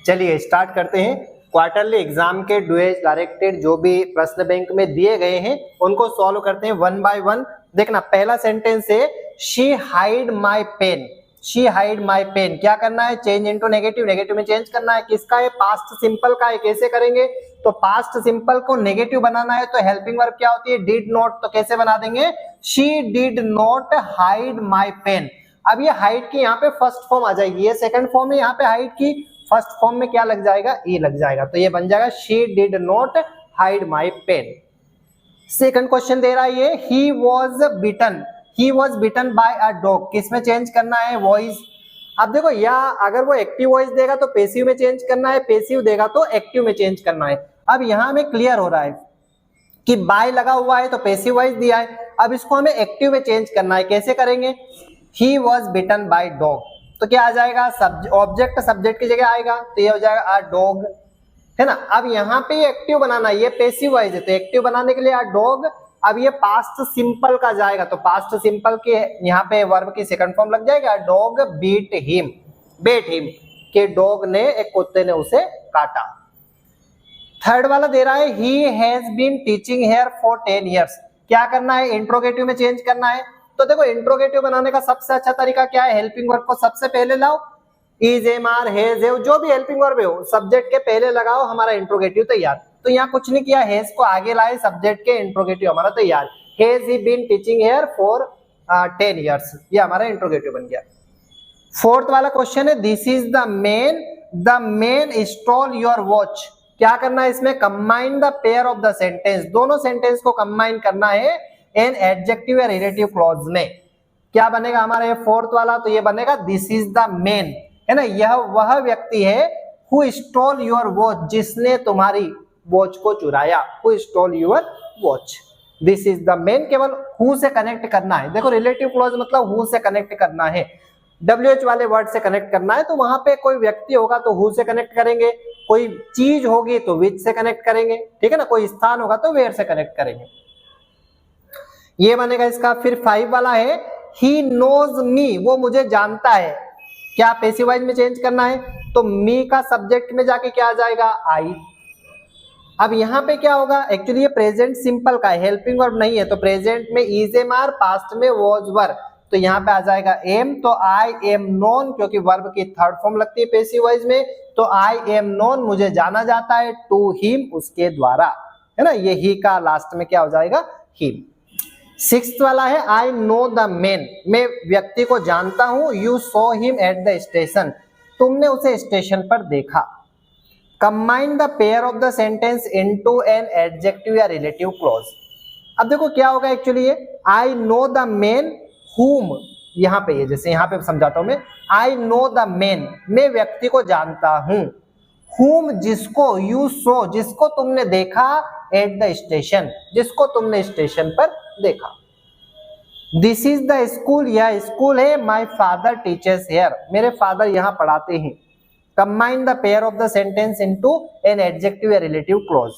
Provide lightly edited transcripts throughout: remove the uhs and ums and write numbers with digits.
चलिए स्टार्ट करते हैं। क्वार्टरली एग्जाम के ड्यूएज डायरेक्टेड जो भी प्रश्न बैंक में दिए गए हैं उनको सॉल्व करते हैं वन बाय वन। देखना पहला सेंटेंस है she hide my pen. She hide my pen, क्या करना है? चेंज इनटू नेगेटिव, नेगेटिव में चेंज करना है। किसका है? पास्ट सिंपल का है। कैसे करेंगे? तो पास्ट सिंपल को नेगेटिव बनाना है तो हेल्पिंग वर्ब क्या होती है? Did not. तो कैसे बना देंगे? She did not hide my pen. अब ये हाइड की यहाँ पे फर्स्ट फॉर्म आ जाएगी, ये सेकंड फॉर्म है। यहाँ पे हाइड की फर्स्ट फॉर्म में क्या लग जाएगा? ई लग जाएगा, तो ये बन जाएगा she did not hide my pen. Second question दे रहा है ये he was bitten. He was bitten by a dog, किसमें चेंज करना है? वॉइस। अब देखो या अगर वो एक्टिव वॉइस देगा तो पेसिव में चेंज करना है, पेसिव देगा तो एक्टिव में चेंज करना है। अब यहां हमें क्लियर हो रहा है कि बाय लगा हुआ है तो पेसिव वॉइस दिया है। अब इसको हमें एक्टिव में चेंज करना है। कैसे करेंगे? He was bitten by dog, तो क्या आ जाएगा? ऑब्जेक्ट सब्जेक्ट की जगह आएगा, तो ये हो जाएगा अ डॉग, है ना। अब यहाँ पे एक्टिव बनाना है, ये पेसिव वॉइस है तो एक्टिव बनाने के लिए अ डॉग। अब ये पास्ट सिंपल का जाएगा तो पास्ट सिंपल के यहाँ पे वर्ब की सेकंड फॉर्म लग जाएगा। डॉग बीट हिम, बेट हिम, के डॉग ने, एक कुत्ते ने उसे काटा। थर्ड वाला दे रहा है he has been teaching here for 10 years, क्या करना है? इंट्रोगेटिव में चेंज करना है। तो देखो इंट्रोगेटिव बनाने का सबसे अच्छा तरीका क्या है? हेल्पिंग वर्ब को सबसे पहले लाओ, is am are has have जो भी हेल्पिंग वर्ब हो सब्जेक्ट के पहले लगाओ, हमारा इंट्रोगेटिव तैयार। तो यहाँ कुछ नहीं किया, हैज को आगे लाए, सब्जेक्ट के इंट्रोगेटिव हमारा तैयार। Has he been teaching here for 10 years, ये हमारा इंट्रोगेटिव बन गया। फोर्थ वाला क्वेश्चन है this is the man stall your watch, क्या करना है इसमें? Combine the pair of the sentence, दोनों सेंटेंस को कंबाइन करना है एन एडजेक्टिव या रिलेटिव क्लॉज में। क्या बनेगा हमारा ये फोर्थ वाला? तो ये बनेगा दिस इज द मैन, है ना, यह वह व्यक्ति है हु स्टॉल योर वॉच, जिसने तुम्हारी वॉच को चुराया। Who stall your watch, this is the man, केवल हु से कनेक्ट करना है। देखो रिलेटिव क्लॉज मतलब हु से कनेक्ट करना है, WH वाले वर्ड से कनेक्ट करना है। तो वहां पे कोई व्यक्ति होगा तो हु से कनेक्ट करेंगे, कोई चीज होगी तो विच से कनेक्ट करेंगे, ठीक है ना, कोई स्थान होगा तो वेयर से कनेक्ट करेंगे। ये बनेगा इसका। फिर 5 वाला है ही नोज मी, वो मुझे जानता है, क्या पैसिव वॉइस में चेंज करना है? तो मी का सब्जेक्ट में जाके क्या आ जाएगा? आई। अब यहाँ पे क्या होगा? एक्चुअली ये प्रेजेंट सिंपल का है, हेल्पिंग वर्ब नहीं है, तो प्रेजेंट में इज एम आर, पास्ट में वॉज वर, तो यहाँ पे आ जाएगा एम। तो आई एम नोन, क्योंकि वर्ब की थर्ड फॉर्म लगती है पैसिव वॉइस में, तो आई एम नोन, मुझे जाना जाता है, टू हिम, उसके द्वारा, है ना। ये ही का लास्ट में क्या हो जाएगा? हिम। 6th वाला है आई नो द मैन, मैं व्यक्ति को जानता हूं। You saw him at the station, तुमने उसे स्टेशन पर देखा। Combine the pair of the sentence into an adjective या रिलेटिव क्लॉज। अब देखो क्या होगा एक्चुअली, ये आई नो द मैन हुम, यहाँ पे, जैसे यहाँ पे समझाता हूं मैं, आई नो द मैन, मैं व्यक्ति को जानता हूं। हुम, जिसको, यू सो, जिसको तुमने देखा, एट द स्टेशन, जिसको तुमने स्टेशन पर देखा। दिस इज द स्कूल, यह स्कूल है। माई फादर टीचर्स हियर, मेरे फादर यहाँ पढ़ाते हैं। Combine the pair of the sentence into an adjective या रिलेटिव क्लॉज,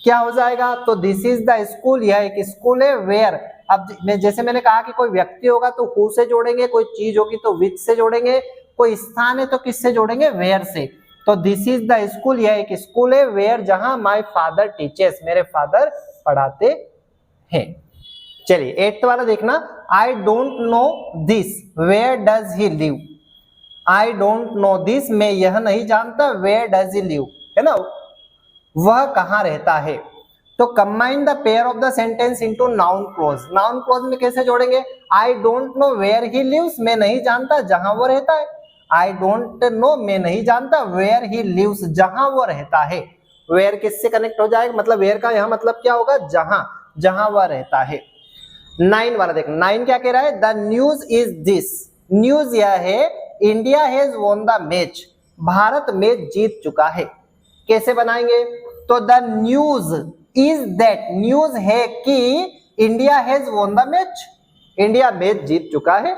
क्या हो जाएगा? तो दिस इज द स्कूल, यह एक स्कूल है। वेयर, अब जैसे मैंने कहा कि कोई व्यक्ति होगा तो हु से जोड़ेंगे, कोई चीज होगी तो विच से जोड़ेंगे, कोई स्थान है तो किससे जोड़ेंगे? वेयर से। तो दिस इज द स्कूल, यह एक स्कूल है। वेयर, जहां माई फादर टीचर्स, मेरे फादर पढ़ाते हैं। चलिए 8th वाला देखना, I don't know this, where does he live. I don't know this, मैं यह नहीं जानता, वेयर डज ही लिव, है ना, वह कहां रहता है। तो combine the pair of the sentence into noun clause. Noun clause में कैसे जोड़ेंगे? I don't know where he lives, मैं नहीं जानता जहां वो रहता है। आई डोंट नो, मैं नहीं जानता, वेयर ही लिव्स, जहां वो रहता है। वेयर किससे कनेक्ट हो जाएगा? मतलब वेयर का यहाँ मतलब क्या होगा? जहां, जहां वह रहता है। 9 वाला देख, 9 क्या कह रहा है? The news is this, news यह है, India has won the match, भारत मैच जीत चुका है। कैसे बनाएंगे? तो the news is that, news है कि India has won the match, India match जीत चुका है।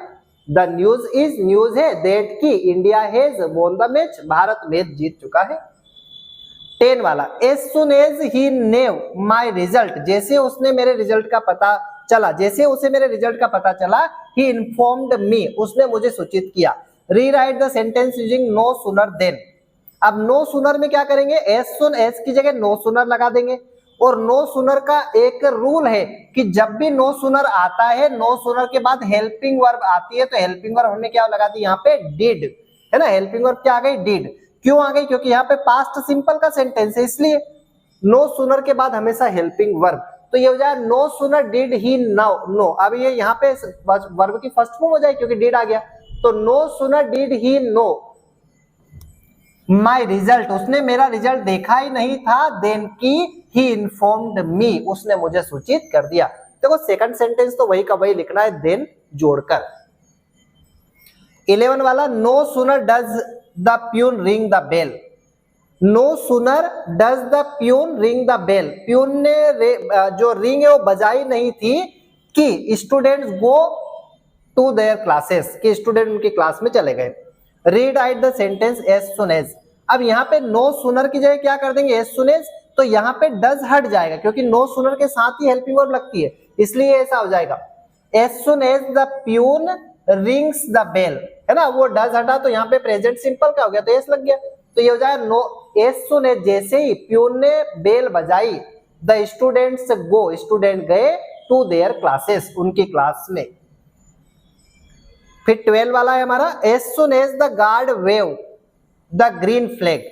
द न्यूज इज, न्यूज है, दैट की India has won the match, भारत मैच जीत चुका है। 10 वाला, as soon as he knew my result, जैसे उसने मेरे रिजल्ट का पता चला, जैसे उसे मेरे रिजल्ट का पता चला, ही इन्फॉर्म्ड मी, उसने मुझे सूचित किया। Rewrite the sentence using no sooner than, अब नो सूनर में क्या करेंगे, एज सुन एज की जगह नो सूनर लगा देंगे। और नो सूनर का एक रूल है कि जब भी नो सूनर आता है, नो सूनर के बाद हेल्पिंग वर्ब आती है, तो हेल्पिंग वर्ब हमने क्या लगा दी यहाँ पे, डिड, है ना। हेल्पिंग वर्ब क्या आ गई, डिड। क्यों आ गई, क्योंकि यहाँ पे पास्ट सिंपल का सेंटेंस है, इसलिए नो सूनर के बाद हमेशा हेल्पिंग वर्ब। तो ये हो जाए no sooner did he now know. अब ये यहाँ पे वर्ब की फर्स्ट फॉर्म हो जाए क्योंकि डिड आ गया। तो no sooner did he know my result, उसने मेरा रिजल्ट देखा ही नहीं था, देन की ही इन्फॉर्म्ड मी, उसने मुझे सूचित कर दिया। देखो सेकंड सेंटेंस तो वही का वही लिखना है, देन जोड़कर। 11 वाला, no sooner does the peon ring the bell, no sooner does the peon ring the bell, peon ने जो रिंग है वो बजाई नहीं थी कि students go to their classes, कि स्टूडेंट उनकी क्लास में चले गए। Read out the sentence as soon as. अब यहाँ पे नो सूनर की जगह क्या कर देंगे, एज सुन एज, तो यहाँ पे डज हट जाएगा क्योंकि नो सूनर के साथ ही हेल्पिंग वर्ब लगती है, इसलिए ऐसा हो जाएगा as soon as the peon rings the bell, है ना। वो डज हटा तो यहाँ पे प्रेजेंट सिंपल का हो गया, तो एस लग गया। तो ये हो जाएगा नो एज सुन एज, जैसे ही प्यून ने बेल बजाई, द स्टूडेंट्स गो, स्टूडेंट गए, टू देयर क्लासेस, उनकी क्लास में। फिर 12 वाला है हमारा, as soon as the guard wave the green flag,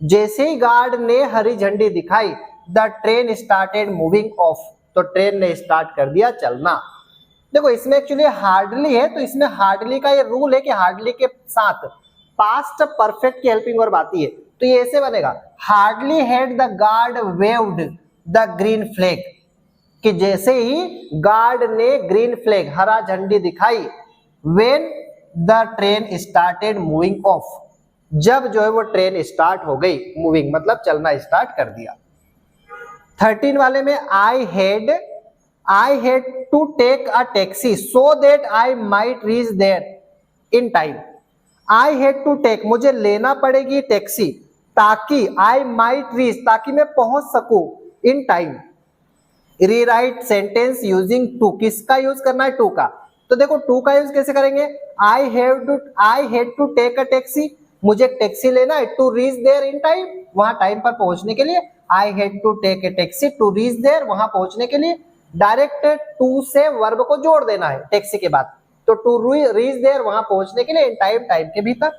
जैसे ही गार्ड ने हरी झंडी दिखाई, the train started moving off, तो ट्रेन ने स्टार्ट कर दिया चलना। देखो इसमें एक्चुअली हार्डली है, तो इसमें हार्डली का ये रूल है कि हार्डली के साथ पास्ट परफेक्ट की हेल्पिंग वर्ब आती है, तो ये ऐसे बनेगा, hardly had the guard waived the green flag, कि जैसे ही गार्ड ने ग्रीन फ्लैग हरा झंडी दिखाई, when the train started moving of, जब जो है वो ट्रेन स्टार्ट हो गई, मूविंग मतलब चलना स्टार्ट कर दिया। 13 वाले में, I had to take a taxi so that I might reach there in time. I had to take, मुझे लेना पड़ेगी टैक्सी, ताकि आई माइट रीच, ताकि मैं पहुंच सकूं, in time. Rewrite sentence using to, किसका यूज करना है, टू का। तो देखो टू का यूज कैसे करेंगे, I had to take a taxi, मुझे टैक्सी लेना है, to reach there in time, वहां टाइम पर पहुंचने के लिए। I had to take a taxi to reach there, वहां पहुंचने के लिए। डायरेक्ट टू से वर्ब को जोड़ देना है टैक्सी के बाद, तो टू रीच देयर, वहां पहुंचने के लिए, इन टाइम, टाइम के भीतर।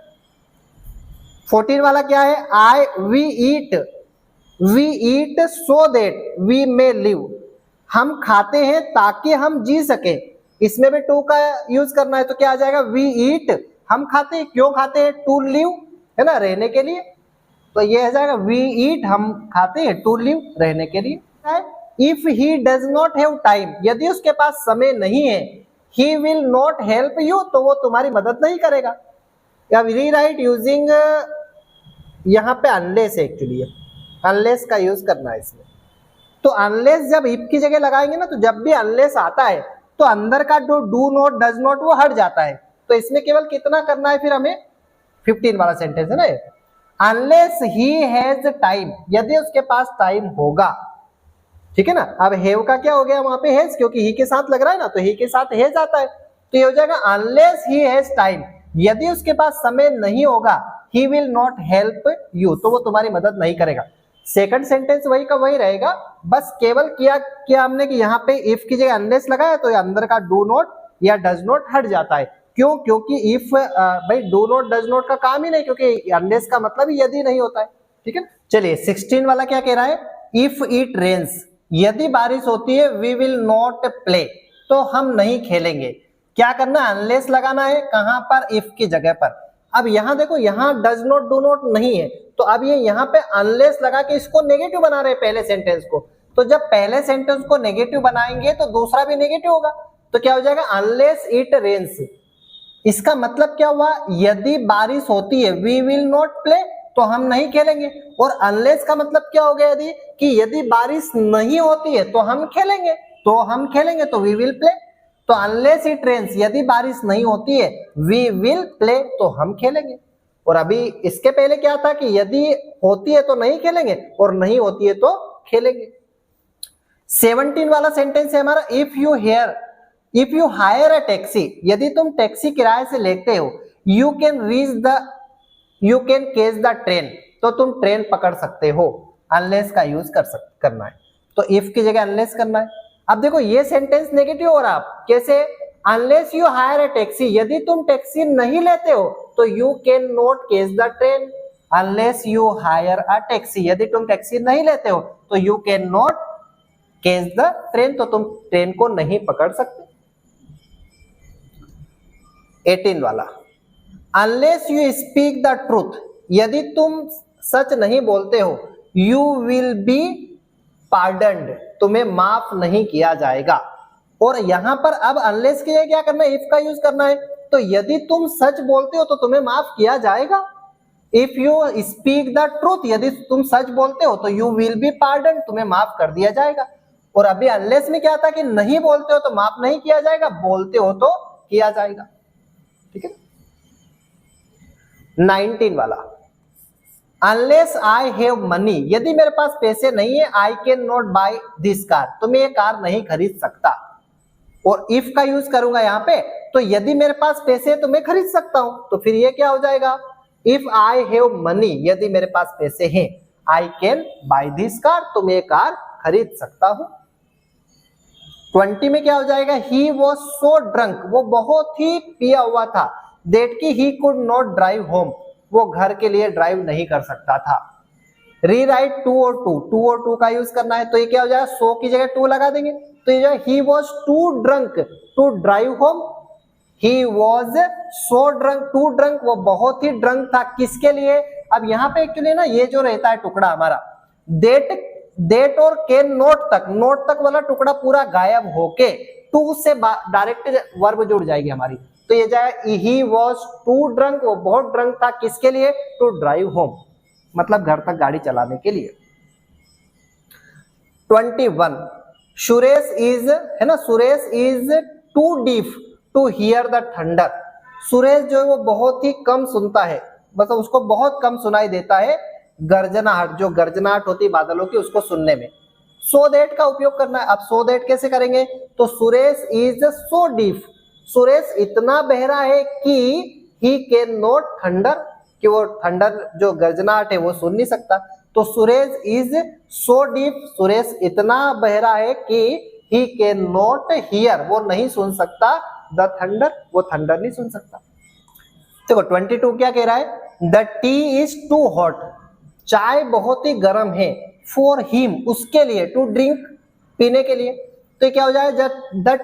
14 वाला क्या है, we eat so that we may live, हम खाते हैं ताकि हम जी सके, इसमें भी टू का यूज करना है, तो क्या आ जाएगा, वी ईट, हम खाते हैं, क्यों खाते हैं, टू लिव, है ना, रहने के लिए, तो ये आ जाएगा वी ईट, हम खाते हैं, टू लिव, रहने के लिए। If he does not have time, यदि उसके पास समय नहीं है, he will not help you, तो वो तुम्हारी मदद नहीं करेगा। या रीराइट यूजिंग, यहाँ पे अनलेस है एक्चुअली, अनलेस का यूज करना है इसमें। तो अनलेस जब इफ की जगह लगाएंगे ना, तो जब भी अनलेस आता है तो अंदर का जो डू नॉट डज नॉट वो हट जाता है, तो इसमें केवल कितना करना है फिर हमें, 15 वाला सेंटेंस है ना, अनलेस ही हैज टाइम, यदि उसके पास टाइम होगा, ठीक है ना। अब हैव का क्या हो गया वहां पे, हैज, क्योंकि ही के साथ लग रहा है ना, तो ही के साथ हैज आता है, तो ये हो जाएगा अनलेस ही हैज टाइम, यदि उसके पास समय नहीं होगा, he will not help you, तो वो तुम्हारी मदद नहीं करेगा। सेकंड सेंटेंस वही का वही रहेगा, बस केवल किया हमने कि यहाँ पे इफ की जगह अनलेस लगाया, तो अंदर का डू नॉट या डज नॉट हट जाता है। क्यों, क्योंकि इफ भाई डू नॉट डज नॉट का काम ही नहीं, क्योंकि अनलेस का मतलब ही यदि नहीं होता है, ठीक है। चलिए 16 वाला क्या कह रहा है, इफ इट रेन्स, यदि बारिश होती है, वी विल नॉट प्ले, तो हम नहीं खेलेंगे। क्या करना है, अनलेस लगाना है, कहां पर, इफ की जगह पर। अब यहां देखो, यहां डज नॉट डू नॉट नहीं है, तो अब ये यहाँ पे अनलेस लगा के इसको नेगेटिव बना रहे हैं पहले सेंटेंस को, तो जब पहले सेंटेंस को नेगेटिव बनाएंगे तो दूसरा भी नेगेटिव होगा, तो क्या हो जाएगा, अनलेस इट रेन्स। इसका मतलब क्या हुआ, यदि बारिश होती है, वी विल नॉट प्ले, तो हम नहीं खेलेंगे। और अनलेस का मतलब क्या हो गया, यदि बारिश नहीं होती है तो हम खेलेंगे, तो वी विल प्ले। तो अनलेस इट रेन्स, यदि बारिश नहीं होती है, वी विल प्ले, तो हम खेलेंगे। और अभी इसके पहले क्या था कि यदि होती है तो नहीं खेलेंगे, और नहीं होती है तो खेलेंगे। 17 वाला सेंटेंस है हमारा, if you hire a taxi, यदि तुम टैक्सी किराए से लेते हो, you can catch the train, तो तुम ट्रेन पकड़ सकते हो। अनलेस का यूज करना है, तो इफ की जगह अनलेस करना है। अब देखो ये सेंटेंस नेगेटिव हो रहा, कैसे? Unless you hire a taxi, यदि तुम टैक्सी नहीं लेते हो तो you can not catch the train. Unless you hire a taxi, यदि तुम टैक्सी नहीं लेते हो तो you can not catch the train, तो तुम ट्रेन को नहीं पकड़ सकते। 18 वाला, unless you speak the truth, यदि तुम सच नहीं बोलते हो, यू विल बी पार्डन्ड, तुम्हें माफ नहीं किया जाएगा। और यहां पर अब अनलेस के लिए क्या करना है? इफ का यूज करना है। तो यदि तुम सच बोलते हो तो तुम्हें माफ किया जाएगा। If you speak the truth, यदि तुम सच बोलते हो तो यू विल बी पार्डन्ड, तुम्हें माफ कर दिया जाएगा। और अभी अनलेस में क्या था कि नहीं बोलते हो तो माफ नहीं किया जाएगा, बोलते हो तो किया जाएगा। ठीक है। 19 वाला, अनलेस आई हैव मनी, यदि मेरे पास पैसे नहीं है, I can not buy this car, तो मैं ये कार नहीं खरीद सकता। और इफ का यूज करूंगा यहां पे, तो यदि मेरे पास पैसे है तो मैं खरीद सकता हूं, तो फिर ये क्या हो जाएगा? इफ आई हैव मनी, यदि मेरे पास पैसे हैं, I can buy this car, तो मैं ये कार खरीद सकता हूं। 20 में क्या हो जाएगा? ही वॉज सो ड्रंक, वो बहुत ही पिया हुआ था, दैट की he could not drive home, वो घर के लिए ड्राइव नहीं कर सकता था। रीराइट टू और टू का यूज करना है, तो ये क्या हो जाएगा? सो की जगह टू लगा देंगे, तो ये जो he was too drunk to drive home, he was so drunk, too drunk, वो बहुत ही ड्रंक था, किसके लिए? अब यहाँ पे एक्चुअली ना ये जो रहता है टुकड़ा हमारा, देट और कैन नोट तक वाला टुकड़ा पूरा गायब होके टू से डायरेक्ट वर्ब जुड़ जाएगी हमारी, तो ये जाएगा ही वॉज टू ड्रंक, वो बहुत ड्रंक था, किसके लिए? टू ड्राइव होम, मतलब घर तक गाड़ी चलाने के लिए। 21, सुरेश इज, है ना, Suresh is too deaf to hear the thunder, Suresh जो है वो बहुत ही कम सुनता है, मतलब उसको बहुत कम सुनाई देता है गर्जनाहट, जो गर्जनाहट होती है बादलों की, उसको सुनने में। सो दैट का उपयोग करना है। अब सो दैट कैसे करेंगे? तो Suresh is so deaf, Suresh इतना बहरा है कि ही कैन नॉट थंडर, कि वो थंडर जो गर्जनाहट है वो सुन नहीं सकता। तो Suresh is so deaf, Suresh इतना बहरा है कि ही कैन नॉट हियर, वो नहीं सुन सकता द थंडर, वो थंडर नहीं सुन सकता। देखो 22 क्या कह रहा है? The tea is too hot, चाय बहुत ही गर्म है, फॉर हिम, उसके लिए, टू ड्रिंक, पीने के लिए, तो क्या हो जाएगा? The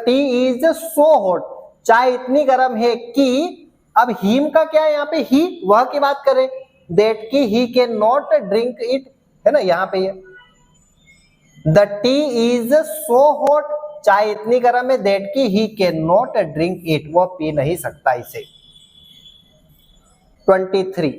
tea is so hot, चाय इतनी गर्म है कि, अब हिम का क्या है यहाँ पे? ही, वह की बात करें, दैट की he can not drink it, है ना, यहाँ पे ये the tea is so hot, चाय इतनी गर्म है, दैट की he can not drink it, वो पी नहीं सकता इसे। 23,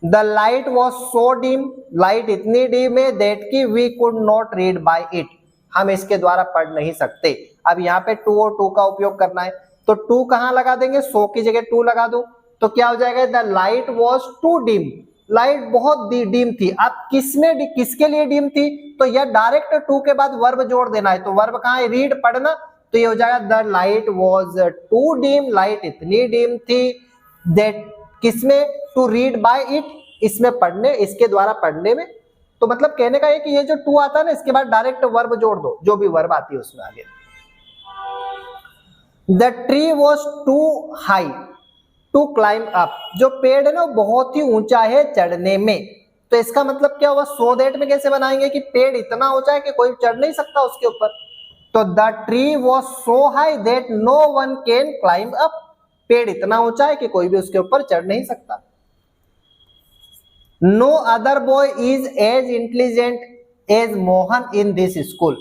the light was so dim, light इतनी डिम है, दैट की we could not read by it, हम इसके द्वारा पढ़ नहीं सकते। अब यहाँ पे टू और टू का उपयोग करना है, तो टू कहाँ लगा देंगे? सो की जगह टू लगा दो, तो क्या हो जाएगा? The light was too dim, light बहुत डिम थी। अब किसमें, किसके लिए डिम थी? तो यह डायरेक्ट टू के बाद वर्ब जोड़ देना है, तो वर्ब कहाँ है? रीड, पढ़ना, तो ये हो जाएगा the light was too dim, light इतनी डिम थी, दैट किसमें? टू रीड बाय इट, इसमें पढ़ने, इसके द्वारा पढ़ने में। तो मतलब कहने का है कि ये जो टू आता है ना, इसके बाद डायरेक्ट वर्ब जोड़ दो, जो भी वर्ब आती है उसमें आगे। The tree was too high to climb up, जो पेड़ है ना वो बहुत ही ऊंचा है चढ़ने में, तो इसका मतलब क्या हुआ? सो दैट में कैसे बनाएंगे कि पेड़ इतना ऊंचा है कि कोई चढ़ नहीं सकता उसके ऊपर, तो the tree was so high that no one can climb up, पेड़ इतना ऊंचा है कि कोई भी उसके ऊपर चढ़ नहीं सकता। No other boy is as intelligent as Mohan in this school,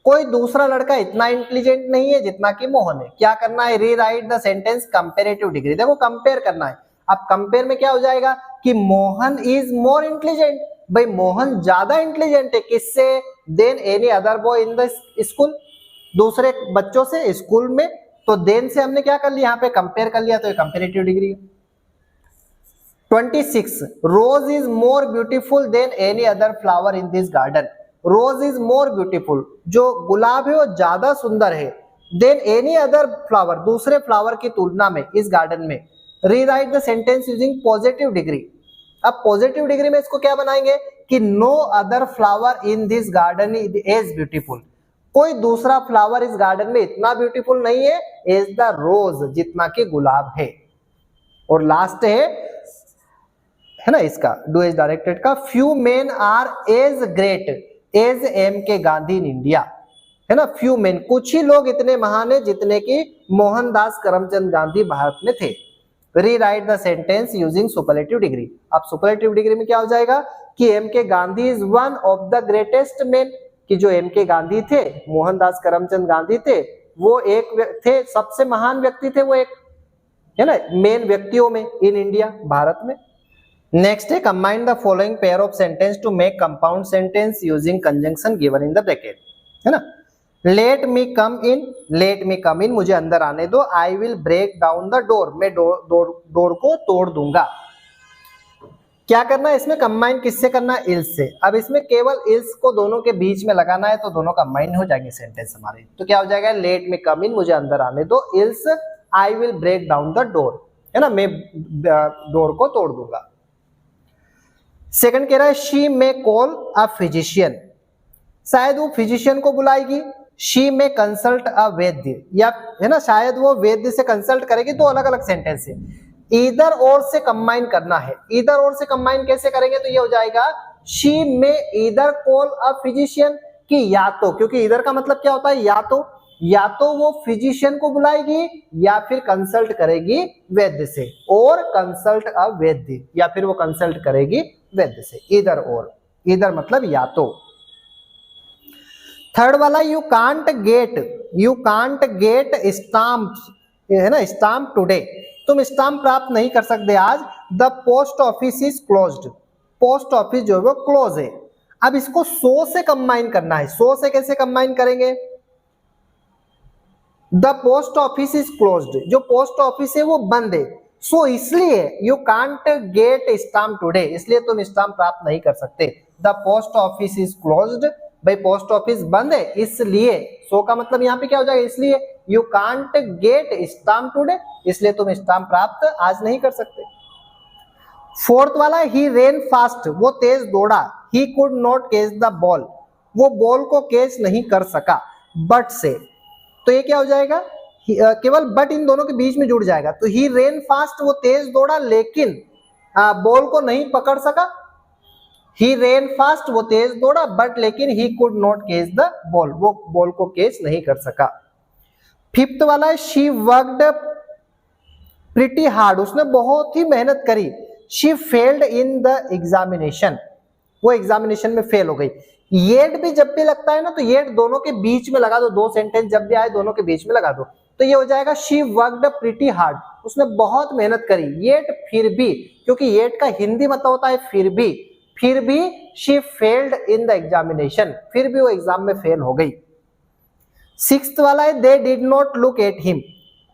कोई दूसरा लड़का इतना इंटेलिजेंट नहीं है जितना कि मोहन है। क्या करना है? Rewrite the sentence comparative degree, देखो कंपेयर करना है। अब कंपेयर में क्या हो जाएगा कि मोहन इज मोर इंटेलिजेंट, भाई मोहन ज्यादा इंटेलिजेंट है किससे? Than any other boy in the school, दूसरे बच्चों से स्कूल में, तो देन से हमने क्या कर लिया? यहाँ पे कंपेयर कर लिया, तो ये कंपेरेटिव डिग्री है। 26, rose is more beautiful than any other flower in this garden, rose is more beautiful, जो गुलाब है वो ज्यादा सुंदर है, देन एनी अदर फ्लावर, दूसरे फ्लावर की तुलना में इस गार्डन में। Rewrite the sentence using positive degree, अब पॉजिटिव डिग्री में इसको क्या बनाएंगे कि no other flower in this garden is beautiful, कोई दूसरा फ्लावर इस गार्डन में इतना ब्यूटीफुल नहीं है एज द रोज, जितना कि गुलाब है। और लास्ट है ना इसका डू एज डायरेक्टेड का, few men are as great as M K Gandhi in India, है ना, फ्यू मेन, कुछ ही लोग इतने महान है जितने कि मोहनदास करमचंद गांधी भारत में थे। Rewrite the sentence using superlative degree. अब सुपरलेटिव डिग्री में क्या हो जाएगा कि M K Gandhi is one of the greatest main, कि जो एम के गांधी थे, मोहनदास करमचंद गांधी थे, वो एक थे सबसे महान व्यक्ति थे, वो एक है ना मेन व्यक्तियों में इन इंडिया, भारत में। नेक्स्ट है combine the following pair of sentence to make compound sentence using conjunction given in the bracket, है ना। लेट मी कम इन, लेट मी कम इन, मुझे अंदर आने दो। I will break down the door, मैं डोर को तोड़ दूंगा। क्या करना है इसमें, कंबाइन किससे करना है, इल्स से। अब इसमें केवल इल्स को दोनों के बीच में लगाना है तो दोनों कंबाइन हो जाएंगे सेंटेंस हमारे। तो क्या हो जाएगा, लेट मी कम इन, मुझे अंदर आने दो, else I will break down the door, है ना, मैं डोर को तोड़ दूंगा। सेकंड कह रहा है she may call a physician, शायद वो फिजिशियन को बुलाएगी। शी में कंसल्ट अ वैद्य, या है ना शायद वो वैद्य से कंसल्ट करेगी। तो अलग अलग सेंटेंस है, इधर और से कंबाइन करना है। इधर और से कंबाइन कैसे करेंगे, तो ये हो जाएगा शी में इधर कॉल अ फिजिशियन, कि या तो, क्योंकि इधर का मतलब क्या होता है या तो वो फिजिशियन को बुलाएगी या फिर कंसल्ट करेगी वैद्य से, और कंसल्ट अ वैद्य, या फिर वो कंसल्ट करेगी वैद्य से। इधर और, इधर मतलब या तो। थर्ड वाला यू कांट गेट स्टाम्प, है ना, स्टाम्प टुडे, तुम स्टाम्प प्राप्त नहीं कर सकते आज। The post office is closed, post office जो है वो क्लोज है। अब इसको सो से कंबाइन करना है। सो से कैसे कंबाइन करेंगे, the post office is closed, जो पोस्ट ऑफिस है वो बंद है, सो इसलिए you can't get stamp today, इसलिए तुम स्टाम्प प्राप्त नहीं कर सकते। The post office is closed, भाई पोस्ट ऑफिस बंद है इसलिए, सो का मतलब यहाँ पे क्या हो जाएगा, इसलिए you can't get stamp today, इसलिए तुम स्टाम्प प्राप्त आज नहीं कर सकते। फोर्थ वाला ही रेन फास्ट, वो तेज दौड़ा। He could not catch the ball, वो बॉल को कैच नहीं कर सका, बट से, तो ये क्या हो जाएगा, केवल बट इन दोनों के बीच में जुड़ जाएगा। तो ही रेन फास्ट, वो तेज दौड़ा लेकिन बॉल को नहीं पकड़ सका। ही रेन फास्ट, वो तेज दौड़ा, बट लेकिन he could not catch the ball, वो बॉल को कैच नहीं कर सका। फिफ्थ वाला है शी वर्कड प्रिटी हार्ड, उसने बहुत ही मेहनत करी। She failed in the examination, वो एग्जामिनेशन में फेल हो गई। येट भी जब भी लगता है ना, तो येट दोनों के बीच में लगा दो, दो सेंटेंस जब भी आए दोनों के बीच में लगा दो, तो ये हो जाएगा शी वर्कड प्रिटी हार्ड, उसने बहुत मेहनत करी। येट फिर भी, क्योंकि येट का हिंदी मतलब होता है फिर भी she failed in the examination, फिर भी वो एग्जाम में फेल हो गई। सिक्स्थ वाला है they did not look at him,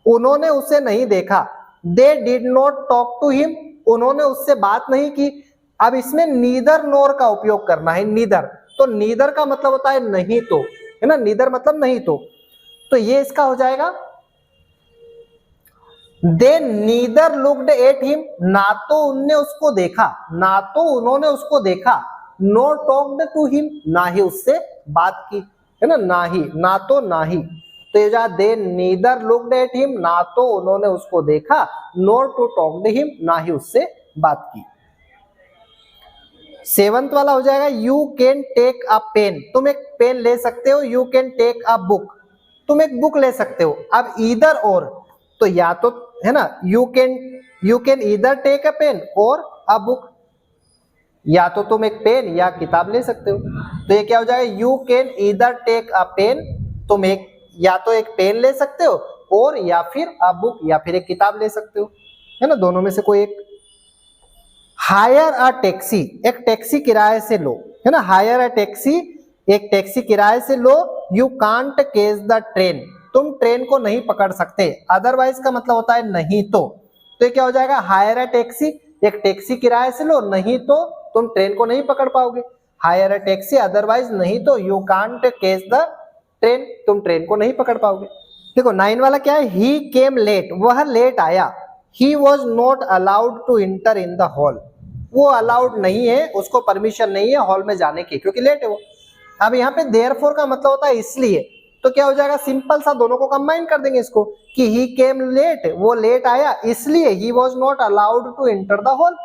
उन्होंने उसे नहीं देखा। They did not talk to him, उन्होंने उससे बात नहीं की। अब इसमें नीदर नोर का उपयोग करना है, नीदर, तो नीदर का मतलब होता है नहीं तो, है ना, नीदर मतलब नहीं तो ये इसका हो जाएगा दे नीदर लुक्ड एट हिम, ना तो उनने उसको देखा, ना तो उन्होंने उसको देखा। नो टॉक्ड टू हिम, ना ही उससे बात की, है ना, ना तो ना ही, तो ये जा दे नीदर लुक्ड एट हिम, ना तो उन्होंने उसको देखा, नोर टू टॉक्ड हिम, ना ही उससे बात की। सेवंथ वाला हो जाएगा you can take a pen, तुम एक पेन ले सकते हो। You can take a book, तुम एक बुक ले सकते हो। अब इधर और, तो या तो, है ना, you can either take a pen और अ बुक, या तो तुम एक पेन या किताब ले सकते हो। तो ये क्या हो जाएगा, you can either take a pen, तुम एक या तो एक पेन ले सकते हो, और या फिर अ बुक, या फिर एक किताब ले सकते हो, है ना, दोनों में से कोई एक। हायर अ टैक्सी, एक टैक्सी किराए से लो, है ना, हायर अ टैक्सी, एक टैक्सी किराए से लो। You can't catch the train, तुम ट्रेन को नहीं पकड़ सकते। अदरवाइज का मतलब होता है नहीं तो ये क्या हो जाएगा, हायर अ टैक्सी, एक टैक्सी किराए से लो, नहीं तो तुम ट्रेन को नहीं पकड़ पाओगे। हायर अ टैक्सी, अदरवाइज नहीं तो you can't catch the train, तुम ट्रेन को नहीं पकड़ पाओगे। देखो 9 वाला क्या है, ही केम लेट, वह लेट आया। He was not allowed to enter in the hall, वो अलाउड नहीं है, उसको परमिशन नहीं है हॉल में जाने की, क्योंकि लेट है वो। अब यहाँ पे देयरफॉर का मतलब होता है इसलिए, तो क्या हो जाएगा, सिंपल सा दोनों को कंबाइन कर देंगे इसको कि ही केम लेट, वो लेट आया इसलिए, he was not allowed to enter the hall,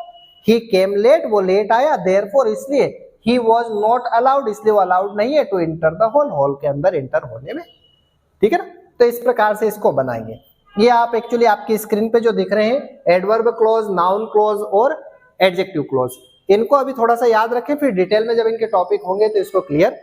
he came late, वो लेट आया, देयरफॉर इसलिए, ही वॉज नॉट अलाउड, इसलिए वो अलाउड नहीं है to enter the hall, hall के अंदर एंटर होने में। ठीक है ना, तो इस प्रकार से इसको बनाएंगे। ये आप एक्चुअली आपकी स्क्रीन पे जो दिख रहे हैं एडवर्ब क्लॉज, नाउन क्लॉज और एडजेक्टिव क्लॉज, इनको अभी थोड़ा सा याद रखें, फिर डिटेल में जब इनके टॉपिक होंगे तो इसको क्लियर